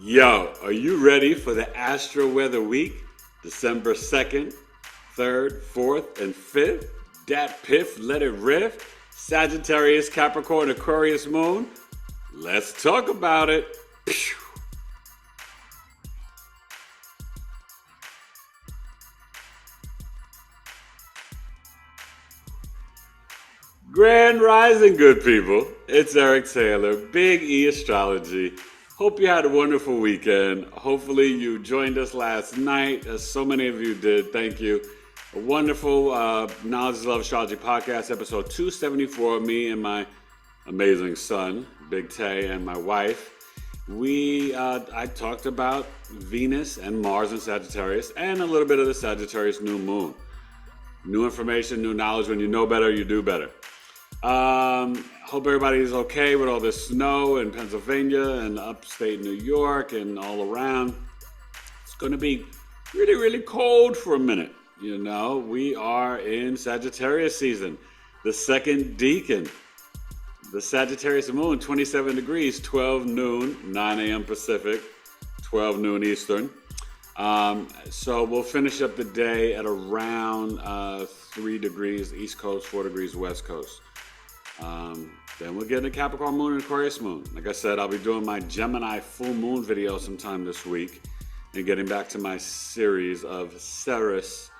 Yo, are you ready for the Astro-Weather week? December 2nd, 3rd, 4th, and 5th? Dat piff, let it riff. Sagittarius, Capricorn, Aquarius moon. Let's talk about it. Pew. Grand Rising, good people. It's Eric Taylor, Big E Astrology. Hope you had a wonderful weekend. Hopefully you joined us last night, as so many of you did. Thank you. A wonderful Knowledge is Love Astrology podcast, episode 274. Me and my amazing son, Big Tay, and my wife. I talked about Venus and Mars in Sagittarius, and a little bit of the Sagittarius new moon. New information, new knowledge. When you know better, you do better. Hope everybody is okay with all this snow in Pennsylvania and upstate New York and all around. It's going to be really, really cold for a minute. You know, we are in Sagittarius season, the second decan. The Sagittarius moon, 27 degrees, 12 noon, 9 a.m. Pacific, 12 noon Eastern. So we'll finish up the day at around 3 degrees East Coast, 4 degrees West Coast. Then we'll get into Capricorn moon and Aquarius moon. Like I said, I'll be doing my Gemini full moon video sometime this week and getting back to my series of Ceres,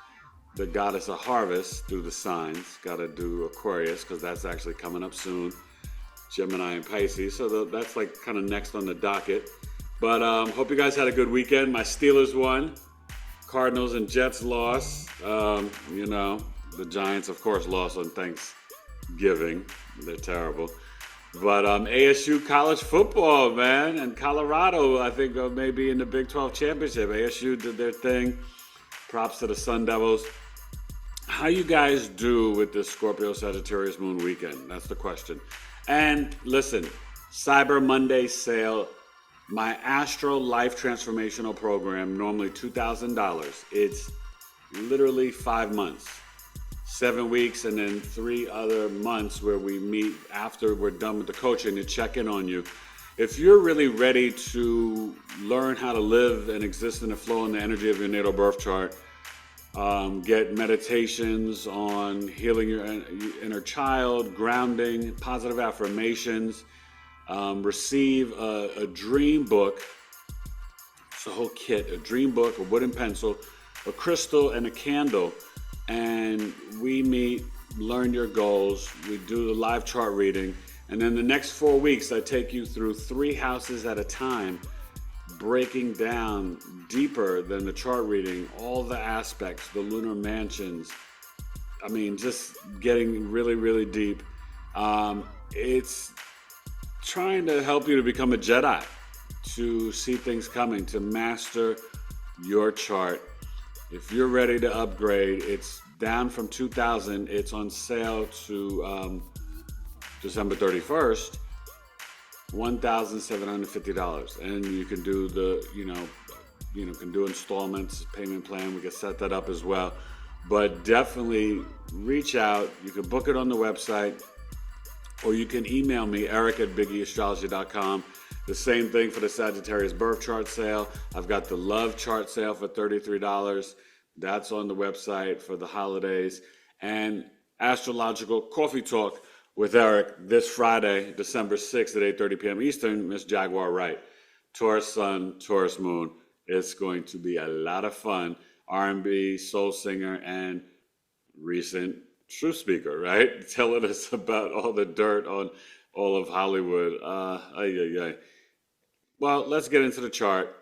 the goddess of harvest, through the signs. Got to do Aquarius because that's actually coming up soon. Gemini and Pisces. So that's like kind of next on the docket. But hope you guys had a good weekend. My Steelers won. Cardinals and Jets lost. The Giants, of course, lost on Thanksgiving. They're terrible. But ASU college football, man, and Colorado, I think, may be in the Big 12 championship. ASU did their thing. Props to the Sun Devils. How you guys do with this Scorpio Sagittarius moon weekend? That's the question. And listen, Cyber Monday sale. My Astro Life Transformational Program, normally $2,000. It's literally 5 months, 7 weeks, and then 3 other months where we meet after we're done with the coaching to check in on you. If you're really ready to learn how to live and exist in the flow and the energy of your natal birth chart, get meditations on healing your inner child, grounding, positive affirmations, receive a dream book. It's a whole kit, a dream book, a wooden pencil, a crystal, and a candle. And we meet, learn your goals. We do the live chart reading. And then the next 4 weeks, I take you through 3 houses at a time, breaking down deeper than the chart reading, all the aspects, the lunar mansions. I mean, just getting really, really deep. It's trying to help you to become a Jedi, to see things coming, to master your chart. If you're ready to upgrade, it's down from $2,000. It's on sale to December 31st, $1,750. And you can do can do installments, payment plan. We can set that up as well. But definitely reach out. You can book it on the website, or you can email me, eric@BigEAstrology.com. The same thing for the Sagittarius birth chart sale. I've got the love chart sale for $33. That's on the website for the holidays. And Astrological Coffee Talk with Eric this Friday, December 6th at 8:30 p.m. Eastern, Miss Jaguar Wright. Taurus Sun, Taurus Moon. It's going to be a lot of fun. R&B, soul singer, and recent truth speaker, right? Telling us about all the dirt on all of Hollywood. Well, let's get into the chart.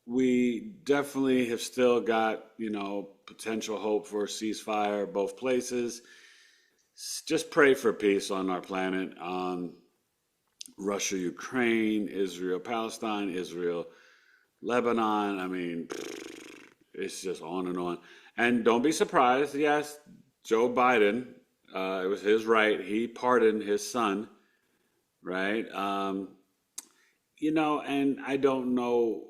We definitely have still got, potential hope for a ceasefire both places. Just pray for peace on our planet. Russia, Ukraine, Israel, Palestine, Israel, Lebanon. I mean, it's just on and on. And don't be surprised, yes, Joe Biden, it was his right. He pardoned his son, right? And I don't know,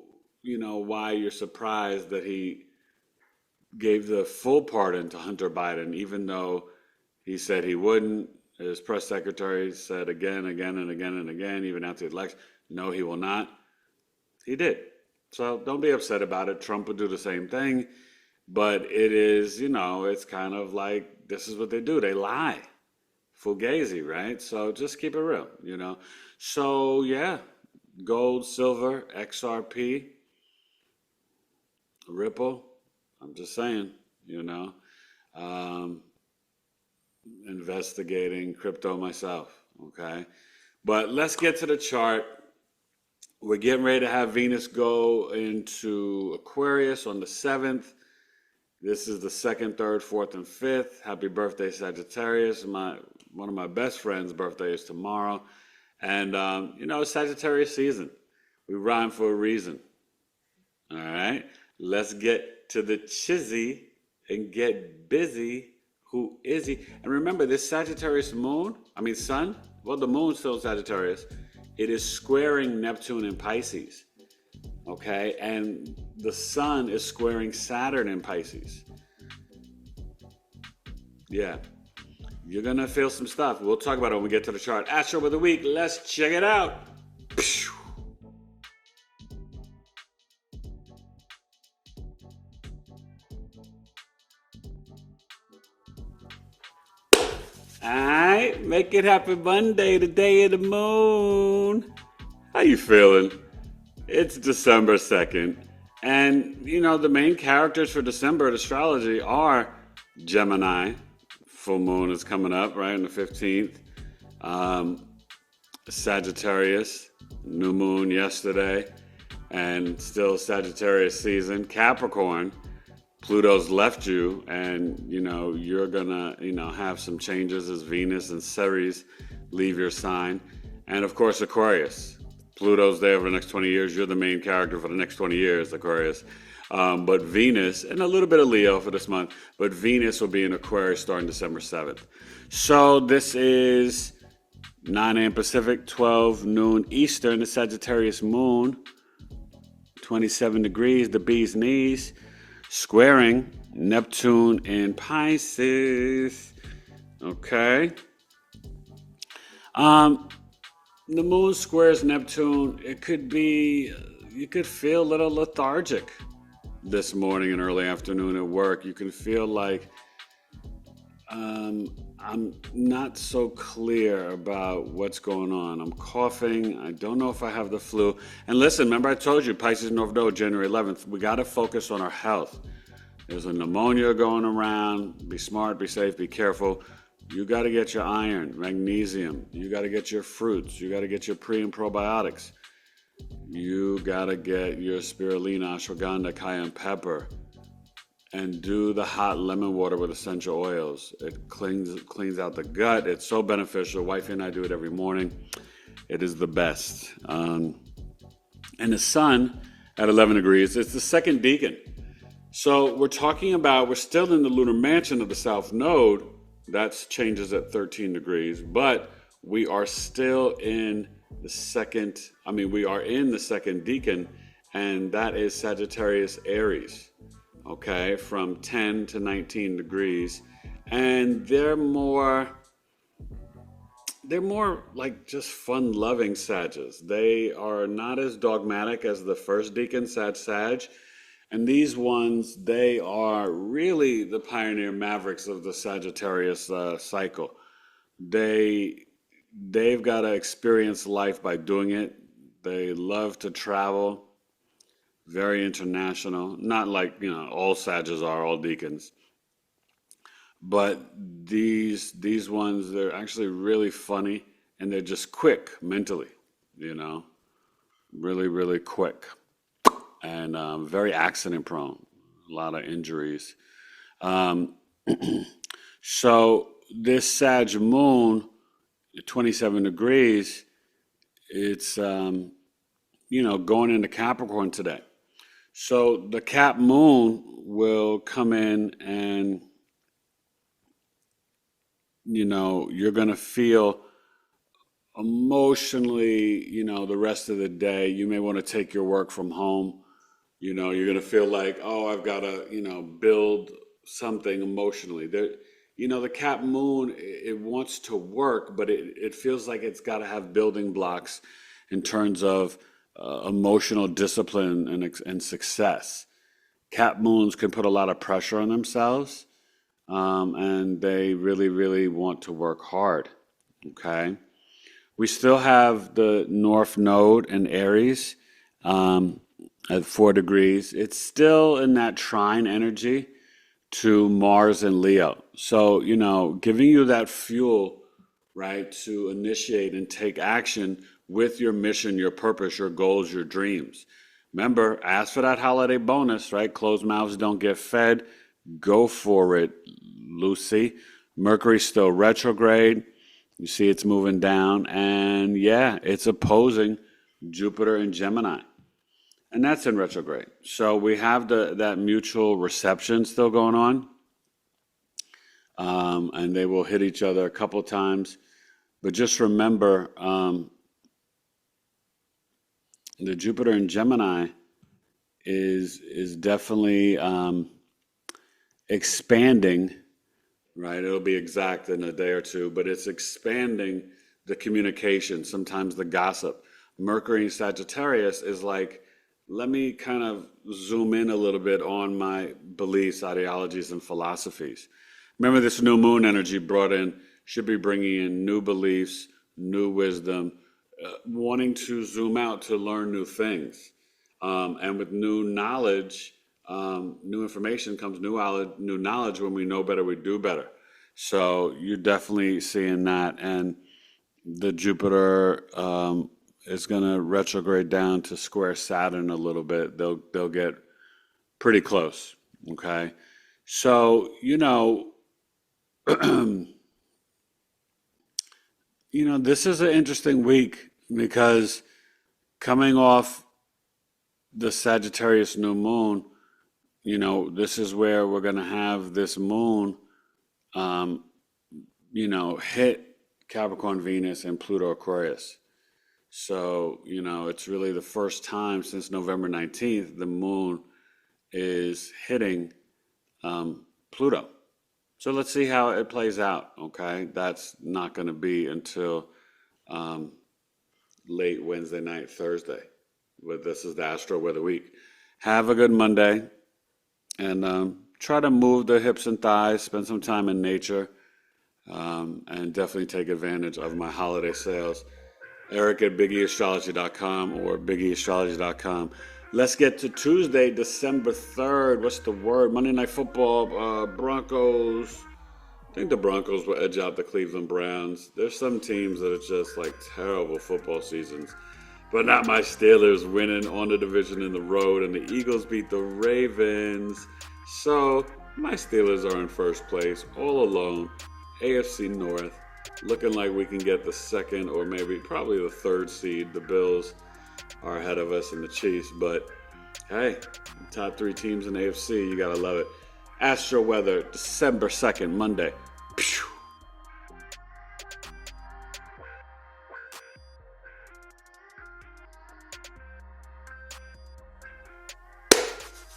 why you're surprised that he gave the full pardon to Hunter Biden, even though he said he wouldn't. His press secretary said again, again, and again, and again, even after the election, no, he will not. He did. So don't be upset about it. Trump would do the same thing. But it is, it's kind of like this is what they do. They lie. Fugazi, right? So just keep it real. So, yeah, gold, silver, XRP, Ripple. I'm just saying, um, investigating crypto myself, okay? But let's get to the chart. We're getting ready to have Venus go into Aquarius on the 7th. This is the 2nd, 3rd, 4th, and 5th. Happy birthday, Sagittarius. One of my best friends' birthday is tomorrow. And, it's Sagittarius season. We rhyme for a reason. All right? Let's get to the chizzy and get busy. Who is he? And remember, this Sagittarius sun, well, the moon's still Sagittarius. It is squaring Neptune in Pisces. Okay? And the sun is squaring Saturn in Pisces. Yeah. You're going to feel some stuff. We'll talk about it when we get to the chart. Astro of the week. Let's check it out. Alright, make it happen Monday, the day of the moon. How you feeling? It's December 2nd. And, the main characters for December at Astrology are Gemini. Full moon is coming up, right, on the 15th. Sagittarius, new moon yesterday. And still Sagittarius season. Capricorn, Pluto's left you, and you're gonna have some changes as Venus and Ceres leave your sign, and of course Aquarius. Pluto's there for the next 20 years. You're the main character for the next 20 years, Aquarius. But Venus, and a little bit of Leo for this month, but Venus will be in Aquarius starting December 7th. So this is 9 a.m. Pacific, 12 noon Eastern. The Sagittarius moon, 27 degrees, the bee's knees. Squaring Neptune in Pisces. Okay. The moon squares Neptune. It could be, you could feel a little lethargic this morning and early afternoon at work. You can feel like I'm not so clear about what's going on. I'm coughing. I don't know if I have the flu. And listen, remember I told you, Pisces North Node, January 11th, we got to focus on our health. There's a pneumonia going around. Be smart, be safe, be careful. You got to get your iron, magnesium. You got to get your fruits. You got to get your pre and probiotics. You got to get your spirulina, ashwagandha, cayenne pepper. And do the hot lemon water with essential oils. It cleans out the gut. It's so beneficial. Wifey and I do it every morning. It is the best. And the sun at 11 degrees, it's the second decan. So we're still in the lunar mansion of the South Node. That changes at 13 degrees. But we are still in the second decan. And that is Sagittarius Aries. Okay, from 10 to 19 degrees, and they're more like just fun-loving Sages. They are not as dogmatic as the first decan, Sag, and these ones, they are really the pioneer mavericks of the Sagittarius cycle. They've got to experience life by doing it. They love to travel. Very international, not like, all Sages are, all decans. But these ones, they're actually really funny, and they're just quick mentally, really, really quick. And very accident prone, a lot of injuries. So this Sag moon, 27 degrees, it's, going into Capricorn today. So the Cap moon will come in and, you're going to feel emotionally, the rest of the day. You may want to take your work from home. You're going to feel like, oh, I've got to, build something emotionally. the Cap Moon, it wants to work, but it feels like it's got to have building blocks in terms of emotional discipline and success. Cap Moons can put a lot of pressure on themselves, and they really, really want to work hard. Okay. We still have the North Node in Aries at 4 degrees. It's still in that trine energy to Mars and Leo. So, giving you that fuel, right, to initiate and take action with your mission, your purpose, your goals, your dreams. Remember, ask for that holiday bonus, right? Closed mouths don't get fed. Go for it, Lucy. Mercury's still retrograde. You see it's moving down. And yeah, it's opposing Jupiter and Gemini. And that's in retrograde. So we have that mutual reception still going on. And they will hit each other a couple times. But just remember, the Jupiter in Gemini is definitely expanding, right? It'll be exact in a day or two, but it's expanding the communication, sometimes the gossip. Mercury in Sagittarius is like, let me kind of zoom in a little bit on my beliefs, ideologies, and philosophies. Remember, this new moon energy should be bringing in new beliefs, new wisdom, wanting to zoom out to learn new things. And with new knowledge, new information comes new knowledge. When we know better, we do better. So you're definitely seeing that. And the Jupiter is going to retrograde down to square Saturn a little bit. They'll get pretty close. Okay. So, this is an interesting week because coming off the Sagittarius new moon, this is where we're going to have this moon, hit Capricorn, Venus, and Pluto, Aquarius. So, it's really the first time since November 19th, the moon is hitting Pluto. So let's see how it plays out, okay? That's not going to be until late Wednesday night, Thursday. But this is the Astro-Weather week. Have a good Monday, and try to move the hips and thighs, spend some time in nature, and definitely take advantage of my holiday sales. Eric at BigEAstrology.com or BigEAstrology.com. Let's get to Tuesday, December 3rd. What's the word? Monday Night Football, Broncos. I think the Broncos will edge out the Cleveland Browns. There's some teams that are just like terrible football seasons. But not my Steelers winning on the division in the road. And the Eagles beat the Ravens. So my Steelers are in first place, all alone. AFC North. Looking like we can get the second or probably the third seed. The Bills are ahead of us and the Chiefs, but hey, top 3 teams in the AFC, you gotta love it. Astro-Weather, December 2nd, Monday. Pew.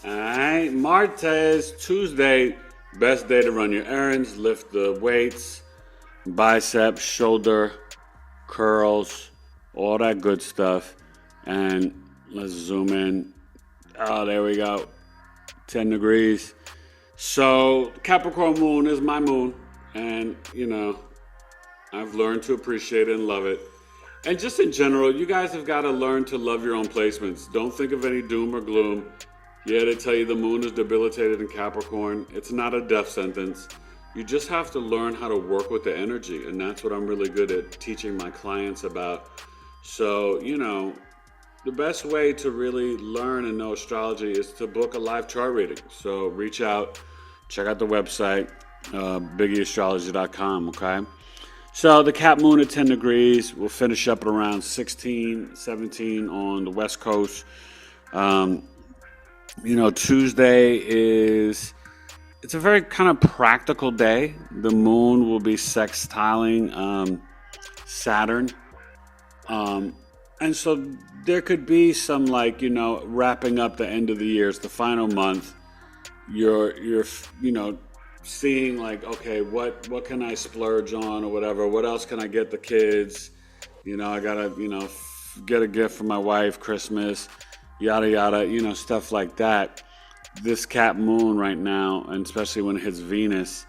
All right, Martes, Tuesday, best day to run your errands, lift the weights, biceps, shoulder, curls, all that good stuff. And let's zoom in. Oh, there we go. 10 degrees. So Capricorn moon is my moon. And, I've learned to appreciate it and love it. And just in general, you guys have got to learn to love your own placements. Don't think of any doom or gloom. Yeah, they tell you the moon is debilitated in Capricorn. It's not a death sentence. You just have to learn how to work with the energy. And that's what I'm really good at teaching my clients about. So, the best way to really learn and know astrology is to book a live chart reading. So reach out, check out the website, BigEAstrology.com, okay? So the Cap Moon at 10 degrees, we'll finish up at around 16, 17 on the West Coast. Tuesday it's a very kind of practical day. The moon will be sextiling Saturn. And so there could be some wrapping up the end of the year. It's the final month. You're seeing like, okay, what can I splurge on or whatever? What else can I get the kids? I gotta, get a gift for my wife, Christmas, yada yada, stuff like that. This Cap Moon right now, and especially when it hits Venus,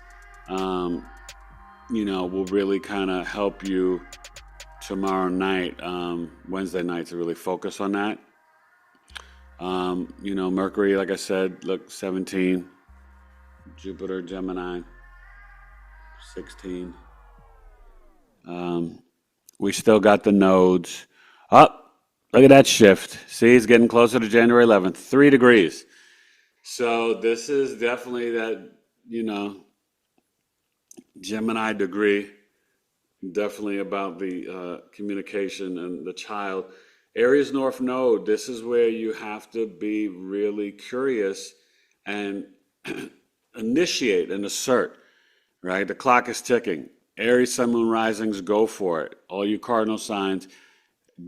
will really kind of help you tomorrow night, Wednesday night, to really focus on that. Mercury, like I said, look, 17. Jupiter, Gemini, 16. We still got the nodes. Oh, look at that shift. See, it's getting closer to January 11th. 3 degrees. So this is definitely that, Gemini degree. Definitely about the communication and the child. Aries North Node, this is where you have to be really curious and initiate and assert, right? The clock is ticking. Aries, Sun, Moon, Risings, go for it. All you cardinal signs,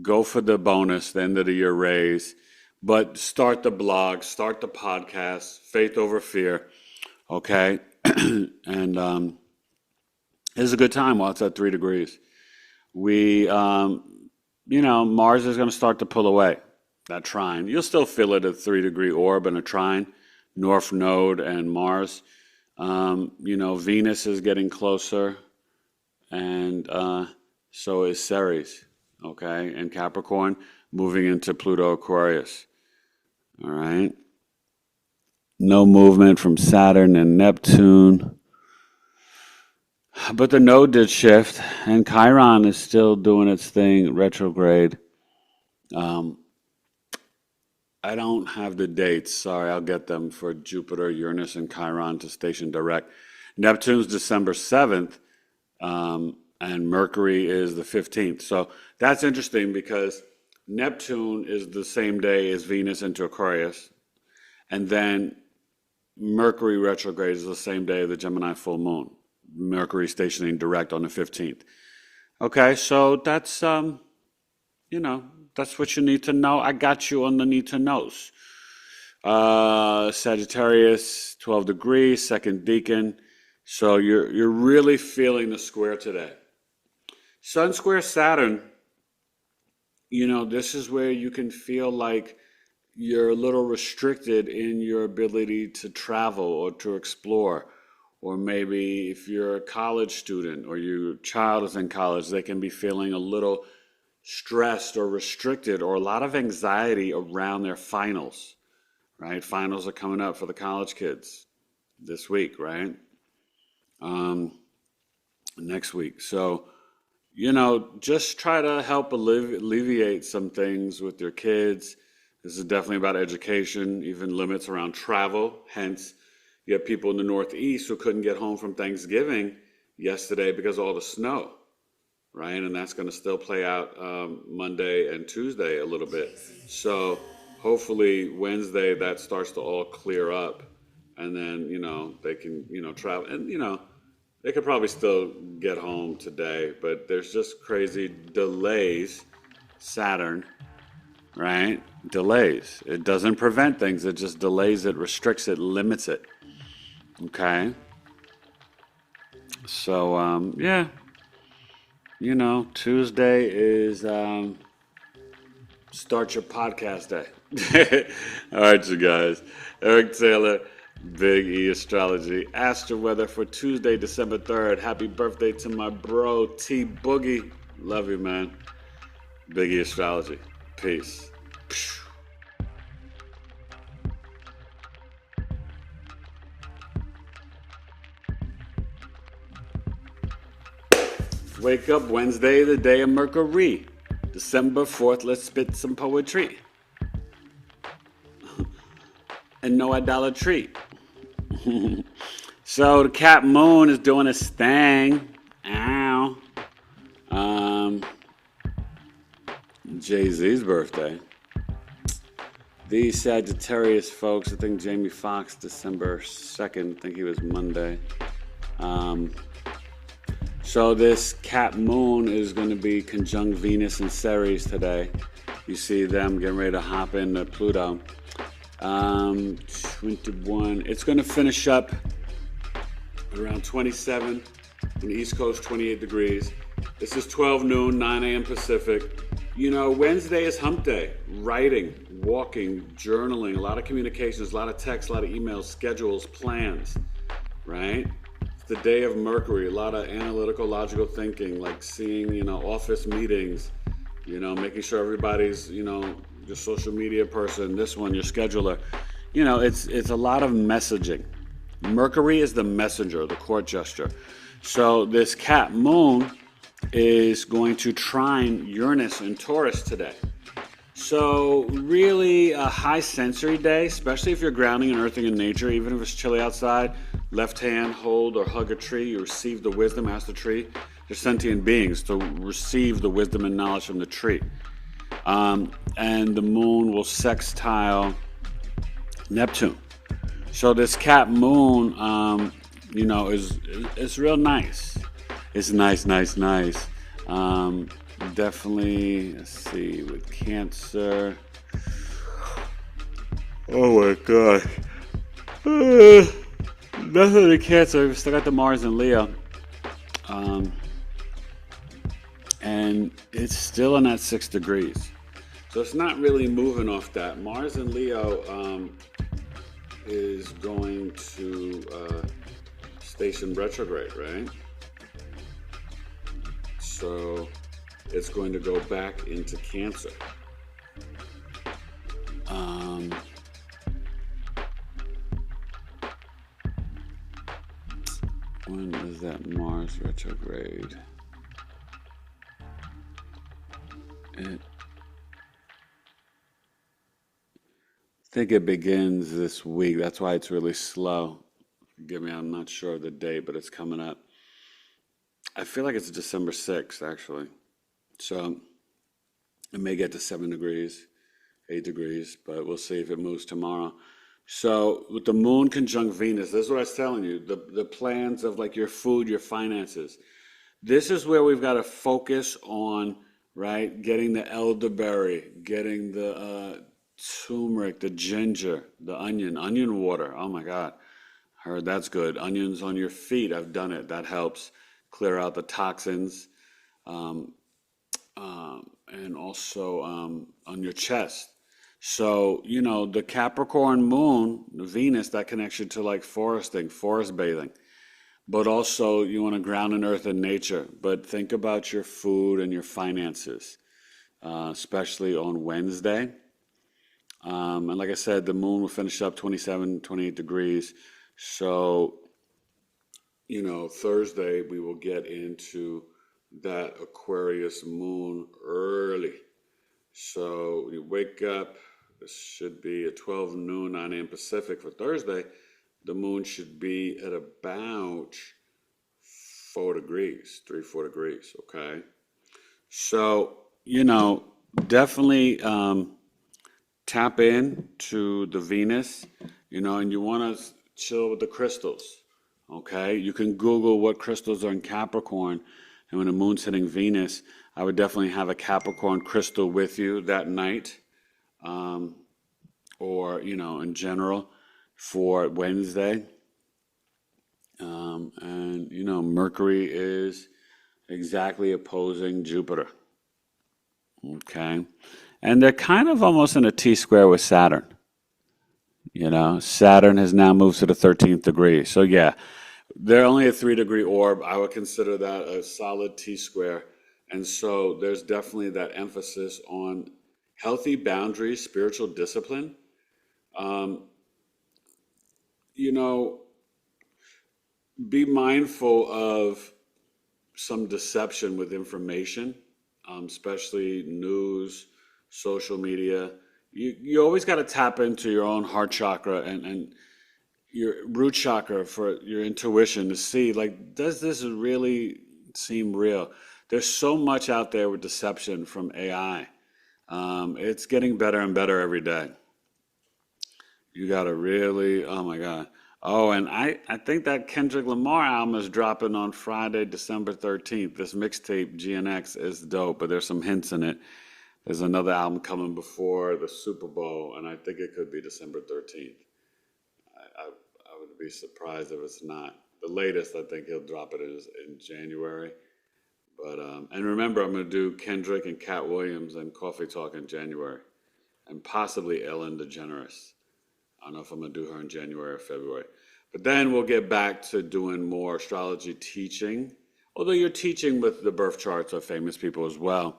go for the bonus, the end of the year raise. But start the blog, start the podcast, Faith Over Fear, okay? And it's a good time while it's at 3 degrees. We, Mars is going to start to pull away, that trine. You'll still feel it at 3-degree orb and a trine, North Node and Mars. Venus is getting closer, and so is Ceres, okay? And Capricorn moving into Pluto Aquarius, all right? No movement from Saturn and Neptune. But the node did shift, and Chiron is still doing its thing, retrograde. I don't have the dates. Sorry, I'll get them for Jupiter, Uranus, and Chiron to station direct. Neptune's December 7th, and Mercury is the 15th. So that's interesting because Neptune is the same day as Venus into Aquarius, and then Mercury retrograde is the same day of the Gemini full moon. Mercury stationing direct on the 15th. Okay, so that's, that's what you need to know. I got you on the need to knows. Sagittarius, 12 degrees, second decan. So you're really feeling the square today. Sun square Saturn, this is where you can feel like you're a little restricted in your ability to travel or to explore. Or maybe if you're a college student or your child is in college, they can be feeling a little stressed or restricted or a lot of anxiety around their finals, right? Finals are coming up for the college kids this week, right? Next week. So, just try to help alleviate some things with your kids. This is definitely about education, even limits around travel, hence you have people in the Northeast who couldn't get home from Thanksgiving yesterday because of all the snow, right? And that's going to still play out Monday and Tuesday a little bit. So hopefully Wednesday that starts to all clear up, and then, they can, travel. And, they could probably still get home today, but there's just crazy delays. Saturn, right? Delays. It doesn't prevent things. It just delays it, restricts it, limits it. Okay. So, Tuesday is start your podcast day. All right, you guys. Eric Taylor, Big E Astrology. Astro-Weather for Tuesday, December 3rd. Happy birthday to my bro, T Boogie. Love you, man. Big E Astrology. Peace. Wake up Wednesday, the day of Mercury. December 4th, let's spit some poetry. And no idolatry. So the Cap Moon is doing its thing. Ow. Jay-Z's birthday. These Sagittarius folks, I think Jamie Foxx, December 2nd. I think he was Monday. So this Cap Moon is going to be conjunct Venus and Ceres today. You see them getting ready to hop into Pluto. 21. It's going to finish up around 27. On the East Coast, 28 degrees. This is 12 noon, 9 a.m. Pacific. You know, Wednesday is hump day. Writing, walking, journaling, a lot of communications, a lot of texts, a lot of emails, schedules, plans, right? It's the day of Mercury, a lot of analytical, logical thinking, like seeing, office meetings, making sure everybody's, your social media person, this one, your scheduler. It's a lot of messaging. Mercury is the messenger, the court gesture. So this Cap moon is going to trine Uranus and Taurus today. So really a high sensory day, especially if you're grounding and earthing in nature, even if it's chilly outside. Left hand, hold or hug a tree. You receive the wisdom, ask the tree. They're sentient beings to receive the wisdom and knowledge from the tree. And the moon will sextile Neptune. So this Cap moon, is real nice. It's nice. Definitely, let's see, with Cancer. Oh my God. Nothing to Cancer. We've still got the Mars and Leo. And it's still in that 6 degrees. So it's not really moving off that. Mars and Leo is going to station retrograde, right? So it's going to go back into Cancer. When is that Mars retrograde? I think it begins this week. That's why it's really slow. Forgive me, I'm not sure of the date, but it's coming up. I feel like it's December 6th, actually. So it may get to 7 degrees, 8 degrees, but we'll see if it moves tomorrow. So with the moon conjunct Venus, this is what I was telling you, the plans of like your food, your finances. This is where we've got to focus on, right? Getting the elderberry, getting the turmeric, the ginger, the onion water. Oh my God. I heard that's good. Onions on your feet. I've done it. That helps clear out the toxins. And also on your chest. So, the Capricorn moon, the Venus, that connects you to like forest bathing. But also you want to ground in earth and nature. But think about your food and your finances, especially on Wednesday. And like I said, the moon will finish up 27, 28 degrees. So, Thursday we will get into that Aquarius moon early. So you wake up, this should be at 12 noon, 9 a.m. Pacific for Thursday. The moon should be at about 4 degrees, 4 degrees, okay? So, definitely tap in to the Venus, and you want to chill with the crystals, okay? You can Google what crystals are in Capricorn, and when the moon's hitting Venus, I would definitely have a Capricorn crystal with you that night, or, in general for Wednesday. And, Mercury is exactly opposing Jupiter, okay? And they're kind of almost in a T-square with Saturn. Saturn has now moved to the 13th degree. So, yeah, they're only a 3-degree orb. I would consider that a solid T-square. And so there's definitely that emphasis on healthy boundaries, spiritual discipline. Be mindful of some deception with information, especially news, social media. You always got to tap into your own heart chakra and your root chakra for your intuition to see, like, does this really seem real? There's so much out there with deception from AI. It's getting better and better every day. You got to really, oh my God. Oh, and I think that Kendrick Lamar album is dropping on Friday, December 13th. This mixtape, GNX, is dope, but there's some hints in it. There's another album coming before the Super Bowl, and I think it could be December 13th. I would be surprised if it's not. The latest I think he'll drop it is in January. But and remember, I'm going to do Kendrick and Cat Williams and Coffee Talk in January, and possibly Ellen DeGeneres. I don't know if I'm going to do her in January or February. But then we'll get back to doing more astrology teaching, although you're teaching with the birth charts of famous people as well.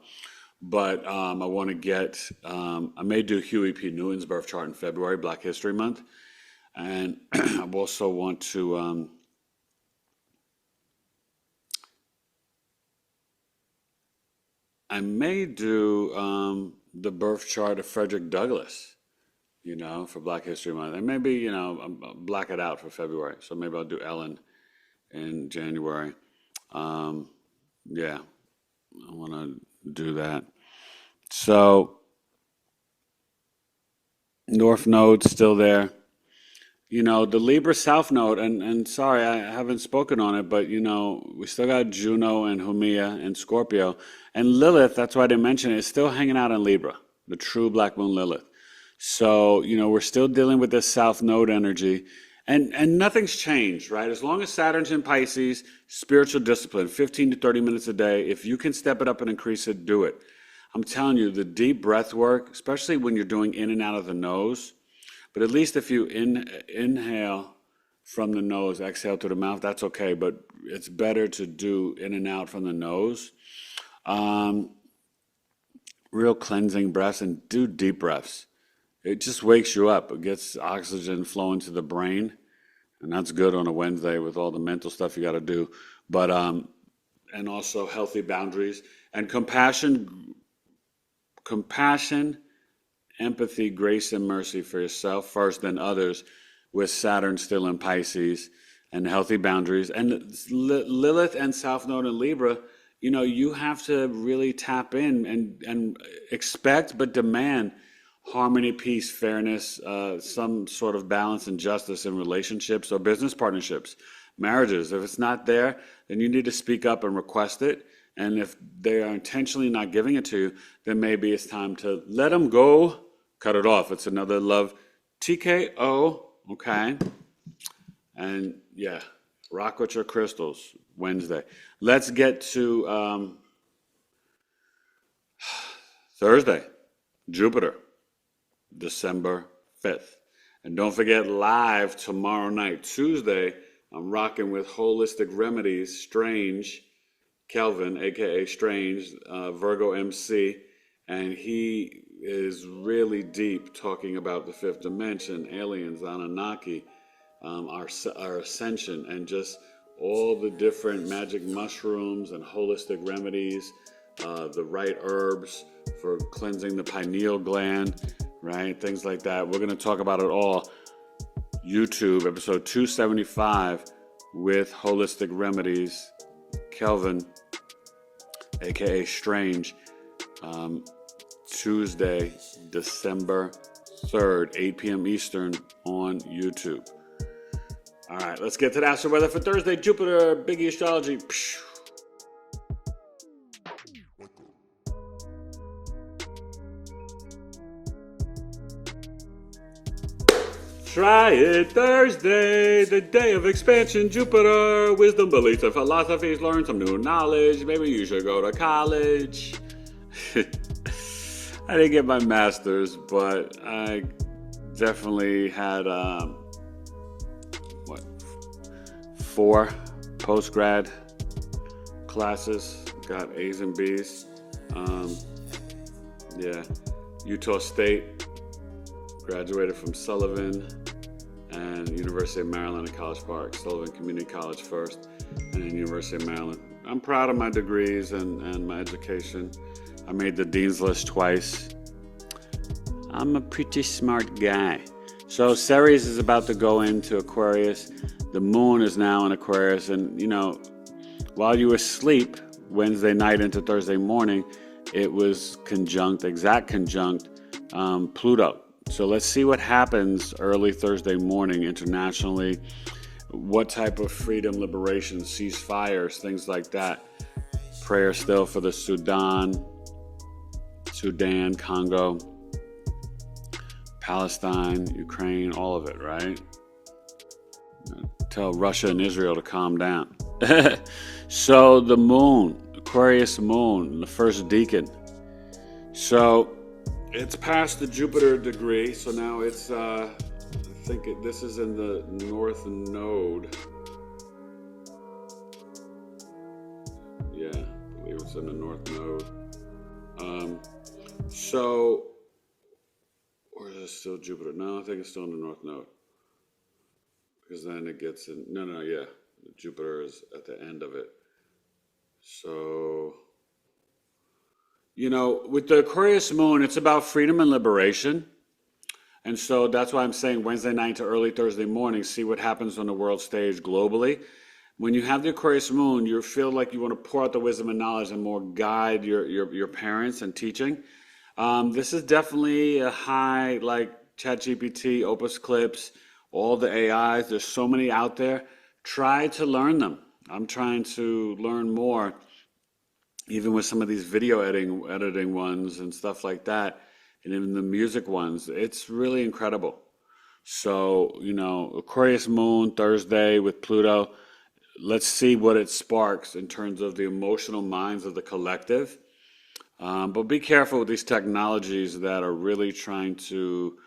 But I want to get, I may do Huey P. Newton's birth chart in February, Black History Month. And I also want to, I may do the birth chart of Frederick Douglass, for Black History Month. And maybe, I'll black it out for February. So maybe I'll do Ellen in January. Yeah, I want to do that. So, North Node's still there. The Libra South Node, and sorry, I haven't spoken on it, but, we still got Juno and Haumea and Scorpio. And Lilith, that's why I didn't mention it, is still hanging out in Libra, the true Black Moon Lilith. So, we're still dealing with this South Node energy. And nothing's changed, right? As long as Saturn's in Pisces, spiritual discipline, 15 to 30 minutes a day. If you can step it up and increase it, do it. I'm telling you, the deep breath work, especially when you're doing in and out of the nose, but at least if you inhale from the nose, exhale through the mouth, that's okay. But it's better to do in and out from the nose. Real cleansing breaths, and do deep breaths. It just wakes you up. It gets oxygen flowing to the brain. And that's good on a Wednesday with all the mental stuff you got to do. But, and also healthy boundaries and compassion, empathy, grace, and mercy for yourself first, then others, with Saturn still in Pisces, and healthy boundaries. And Lilith and South Node in Libra, you have to really tap in and expect but demand harmony, peace, fairness, some sort of balance and justice in relationships or business partnerships, marriages. If it's not there, then you need to speak up and request it. And if they are intentionally not giving it to you, then maybe it's time to let them go, cut it off. It's another love TKO, okay? And yeah, rock with your crystals, Wednesday. Let's get to Thursday, Jupiter, December 5th. And don't forget, live tomorrow night, Tuesday, I'm rocking with Holistic Remedies, Strange, Kelvin, aka Strange, Virgo MC, and he is really deep talking about the fifth dimension, aliens, Anunnaki, our ascension, and just all the different magic mushrooms and holistic remedies, the right herbs for cleansing the pineal gland, right? Things like that. We're going to talk about it all. YouTube, episode 275 with Holistic Remedies, Kelvin, aka Strange, Tuesday, December 3rd, 8 p.m. Eastern on YouTube. All right, let's get to the Astro-Weather for Thursday. Jupiter, BigEAstro. Try it Thursday, the day of expansion. Jupiter, wisdom, beliefs, and philosophies. Learn some new knowledge. Maybe you should go to college. I didn't get my master's, but I definitely had 4 post-grad classes. Got A's and B's. Utah State. Graduated from Sullivan and University of Maryland at College Park. Sullivan Community College first, and then University of Maryland. I'm proud of my degrees and my education. I made the Dean's List twice. I'm a pretty smart guy. So Ceres is about to go into Aquarius. The moon is now in Aquarius. And, while you were asleep Wednesday night into Thursday morning, it was exact conjunct Pluto. So let's see what happens early Thursday morning internationally. What type of freedom, liberation, ceasefires, things like that. Prayer still for the Sudan, Congo, Palestine, Ukraine, all of it, right? tell Russia and Israel to calm down. So the moon, Aquarius moon, the first decan. So it's past the Jupiter degree. So now it's, this is in the north node. Yeah, I believe it's in the north node. Or is it still Jupiter? No, I think it's still in the north node. Because then it gets in, yeah. Jupiter is at the end of it. So, with the Aquarius moon, it's about freedom and liberation. And so that's why I'm saying Wednesday night to early Thursday morning, see what happens on the world stage globally. When you have the Aquarius moon, you feel like you want to pour out the wisdom and knowledge and more guide your parents and teaching. This is definitely a high, like ChatGPT, Opus Clips, all the AIs. There's so many out there. Try to learn them. I'm trying to learn more, even with some of these video editing ones and stuff like that, and even the music ones. It's really incredible. So, Aquarius moon, Thursday with Pluto. Let's see what it sparks in terms of the emotional minds of the collective. But be careful with these technologies that are really trying to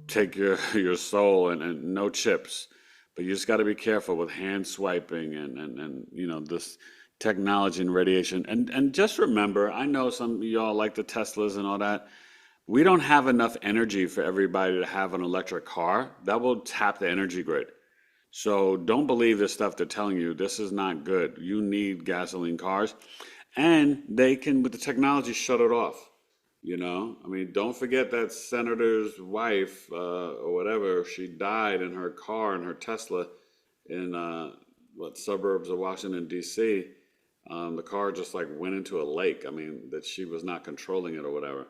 take your soul and no chips. But you just got to be careful with hand swiping and this technology and radiation. And just remember, I know some of y'all like the Teslas and all that. We don't have enough energy for everybody to have an electric car. That will tap the energy grid. So don't believe this stuff they're telling you. This is not good. You need gasoline cars. And they can, with the technology, shut it off. Don't forget that senator's wife or whatever, she died in her car, in her Tesla, in suburbs of Washington, D.C. The car just like went into a lake. That she was not controlling it or whatever.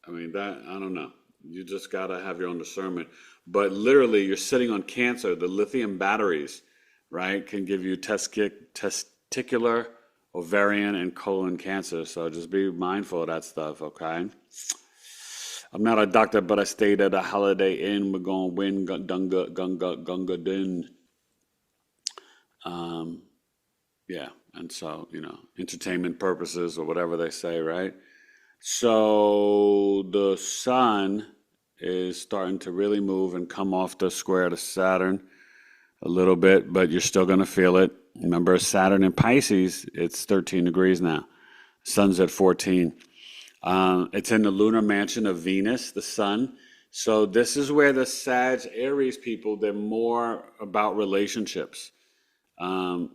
I don't know. You just got to have your own discernment. But literally, you're sitting on cancer. The lithium batteries, right, can give you testicular, ovarian, and colon cancer. So just be mindful of that stuff, okay? I'm not a doctor, but I stayed at a Holiday Inn. We're going to win Gunga Din. Yeah, and so, entertainment purposes or whatever they say, right? So the sun is starting to really move and come off the square to Saturn a little bit, but you're still going to feel it. Remember, Saturn in Pisces, it's 13 degrees now. Sun's at 14. It's in the lunar mansion of Venus, the sun. So this is where the Sag Aries people, they're more about relationships. But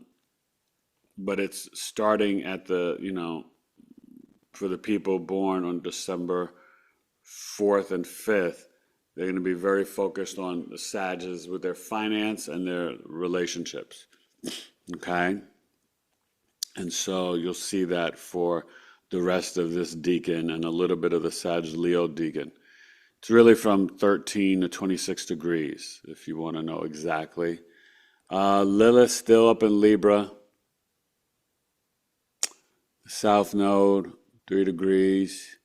it's starting at for the people born on December 4th and 5th, they're going to be very focused on the Sages with their finance and their relationships. Okay? And so you'll see that for the rest of this decan and a little bit of the Sag Leo decan. It's really from 13 to 26 degrees, if you want to know exactly. Lilith still up in Libra. South Node, 3 degrees.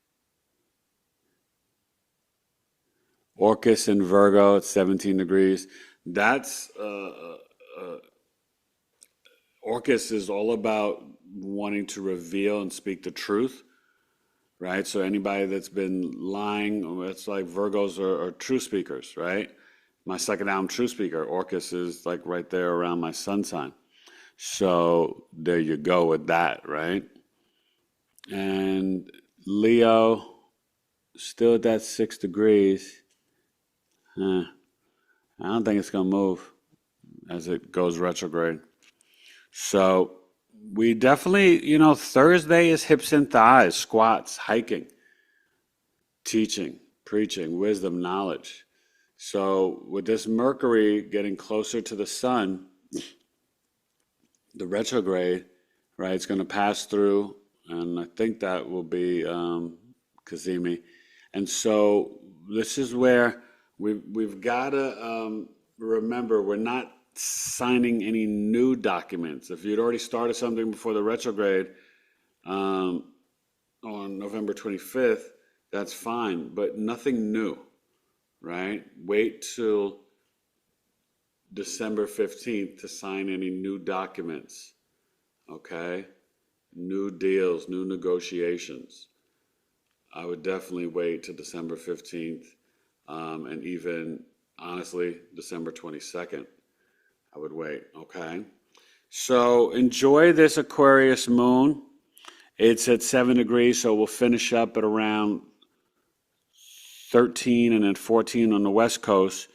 Orcus in Virgo at 17 degrees. That's Orcus is all about wanting to reveal and speak the truth, right? So anybody that's been lying, it's like Virgos are true speakers, right? My second album, True Speaker, Orcus is like right there around my sun sign. So there you go with that, right? And Leo, still at that 6 degrees. I don't think it's going to move as it goes retrograde. So we definitely, Thursday is hips and thighs, squats, hiking, teaching, preaching, wisdom, knowledge. So with this Mercury getting closer to the sun, the retrograde, right, it's going to pass through, and I think that will be Kazemi. And so this is where we've got to remember we're not signing any new documents. If you'd already started something before the retrograde on November 25th, that's fine, but nothing new, right? Wait till December 15th to sign any new documents, okay? New deals, new negotiations. I would definitely wait to December 15th, and even, honestly, December 22nd. I would wait, okay? So enjoy this Aquarius moon. It's at 7 degrees, so we'll finish up at around 13 and then 14 on the West Coast.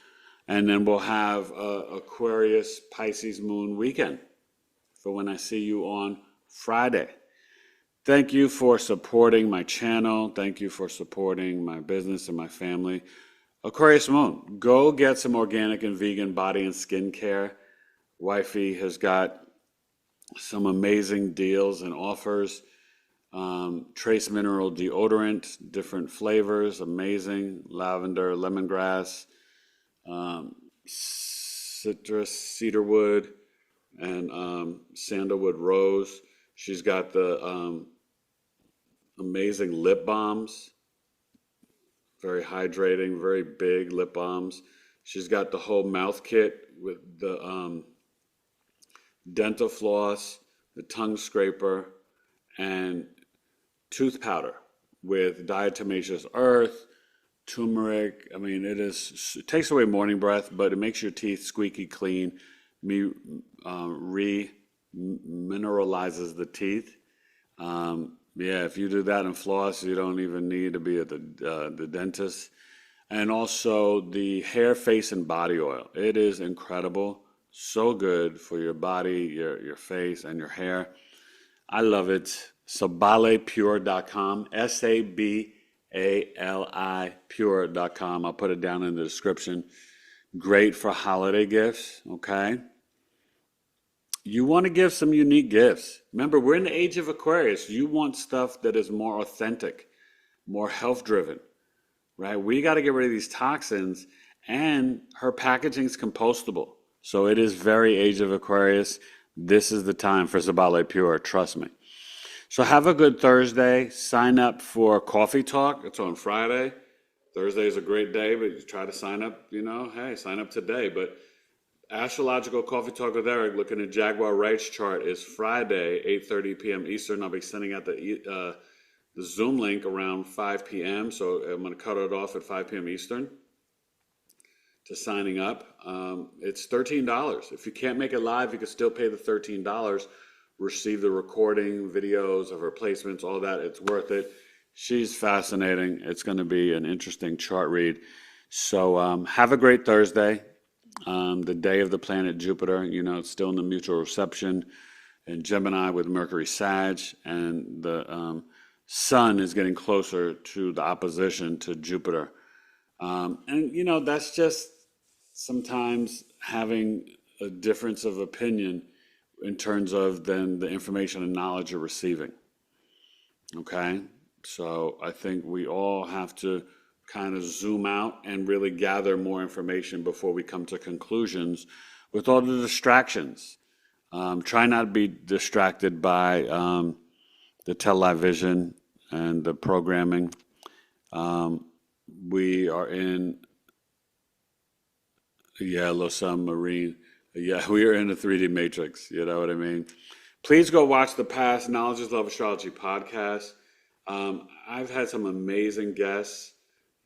And then we'll have Aquarius Pisces moon weekend for when I see you on Friday. Thank you for supporting my channel. Thank you for supporting my business and my family. Aquarius moon, go get some organic and vegan body and skin care. Wifey has got some amazing deals and offers. Trace mineral deodorant, different flavors, amazing. Lavender, lemongrass, citrus, cedarwood, and sandalwood rose. She's got the amazing lip balms, very hydrating, very big lip balms. She's got the whole mouth kit with the dental floss, the tongue scraper, and tooth powder with diatomaceous earth, turmeric. I mean, it takes away morning breath, but it makes your teeth squeaky clean, re-mineralizes the teeth. If you do that and floss, you don't even need to be at the dentist. And also the hair, face, and body oil. It is incredible. So good for your body, your face, and your hair. I love it. Sabalepure.com, SABALI pure.com. I'll put it down in the description. Great for holiday gifts, okay? You want to give some unique gifts. Remember, we're in the age of Aquarius. You want stuff that is more authentic, more health-driven, right? We got to get rid of these toxins, and her packaging is compostable. So it is very age of Aquarius. This is the time for Zabale Pure, trust me. So have a good Thursday. Sign up for Coffee Talk. It's on Friday. Thursday is a great day, but you try to sign up, sign up today. But Astrological Coffee Talk with Eric, looking at Jaguar Rights chart, is Friday, 8:30 p.m. Eastern. I'll be sending out the Zoom link around 5 p.m. So I'm going to cut it off at 5 p.m. Eastern to signing up. It's $13. If you can't make it live, you can still pay the $13. Receive the recording, videos of her placements, all that. It's worth it. She's fascinating. It's going to be an interesting chart read. So have a great Thursday. The day of the planet Jupiter, it's still in the mutual reception in Gemini with Mercury Sag, and the Sun is getting closer to the opposition to Jupiter. That's just sometimes having a difference of opinion in terms of then the information and knowledge you're receiving. Okay? So I think we all have to kind of zoom out and really gather more information before we come to conclusions with all the distractions. Try not to be distracted by the television and the programming. We are in Yellow Submarine. Yeah, we are in a 3D matrix. You know what I mean? Please go watch the past Knowledge is Love Astrology podcast. I've had some amazing guests.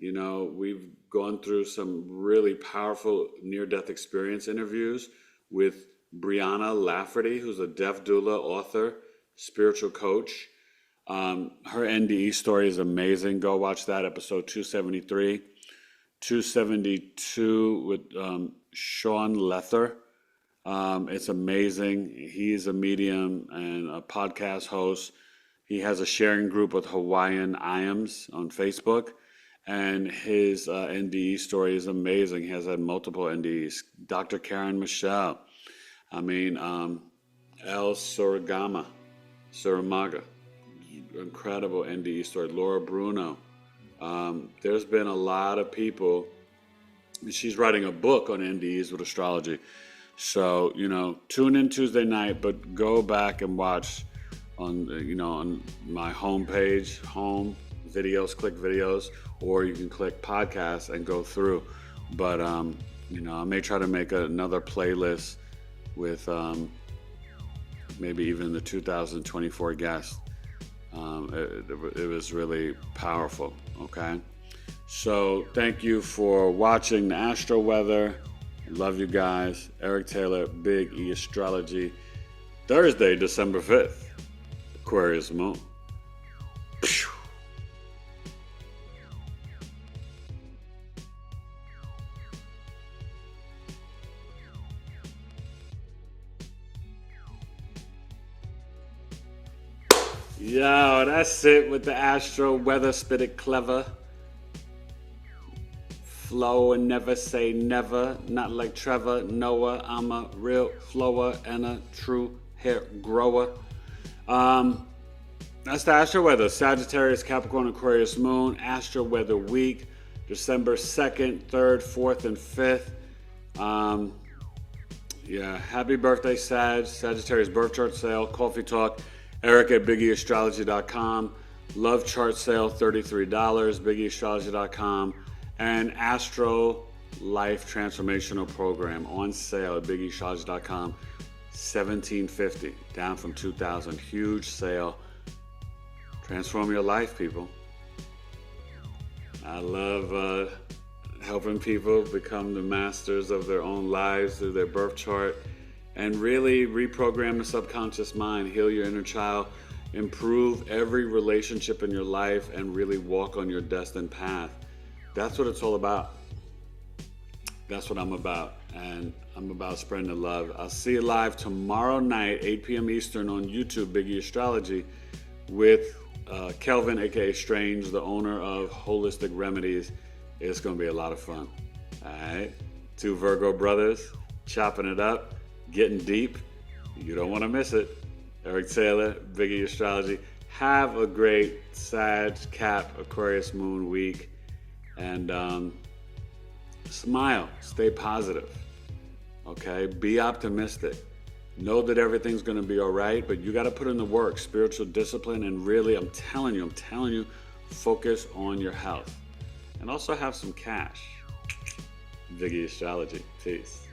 We've gone through some really powerful near-death experience interviews with Brianna Lafferty, who's a deaf doula, author, spiritual coach. Her NDE story is amazing. Go watch that, episode 273. 272 with Sean Lether. It's amazing. He's a medium and a podcast host. He has a sharing group with Hawaiian Iams on Facebook. And his NDE story is amazing. He has had multiple NDEs. Dr. Karen Michelle. El Suramaga. Incredible NDE story. Laura Bruno. There's been a lot of people. She's writing a book on NDEs with astrology. So, tune in Tuesday night, but go back and watch on my homepage, home videos, click videos, or you can click podcasts and go through. But I may try to make another playlist with maybe even the 2024 guest. It was really powerful, okay? So thank you for watching the Astro-Weather. Love you guys. Eric Taylor, Big E Astrology. Thursday, December 5th, Aquarius moon. Yo, that's it with the Astro-Weather. Spit it clever. Flow and never say never. Not like Trevor Noah. I'm a real flower and a true hair grower. That's the Astro-Weather. Sagittarius, Capricorn, Aquarius moon. Astro-Weather week. December 2nd, 3rd, 4th, and 5th. Happy birthday, Sagittarius birth chart sale. Coffee talk. Eric at BigEAstro.com. Love chart sale, $33. BigEAstro.com. And Astro Life Transformational Program on sale at BigEAstro.com. $1,750, down from $2,000. Huge sale. Transform your life, people. I love helping people become the masters of their own lives through their birth chart. And really reprogram the subconscious mind, heal your inner child, improve every relationship in your life, and really walk on your destined path. That's what it's all about. That's what I'm about. And I'm about spreading the love. I'll see you live tomorrow night, 8 p.m. Eastern on YouTube, Big E Astrology, with Kelvin, aka Strange, the owner of Holistic Remedies. It's going to be a lot of fun. All right? Two Virgo brothers chopping it up. Getting deep. You don't want to miss it. Eric Taylor, Big E Astrology. Have a great Sag, Cap, Aquarius moon week. And smile. Stay positive. Okay? Be optimistic. Know that everything's going to be all right, but you got to put in the work, spiritual discipline, and really, I'm telling you, focus on your health. And also have some cash. Big E Astrology. Peace.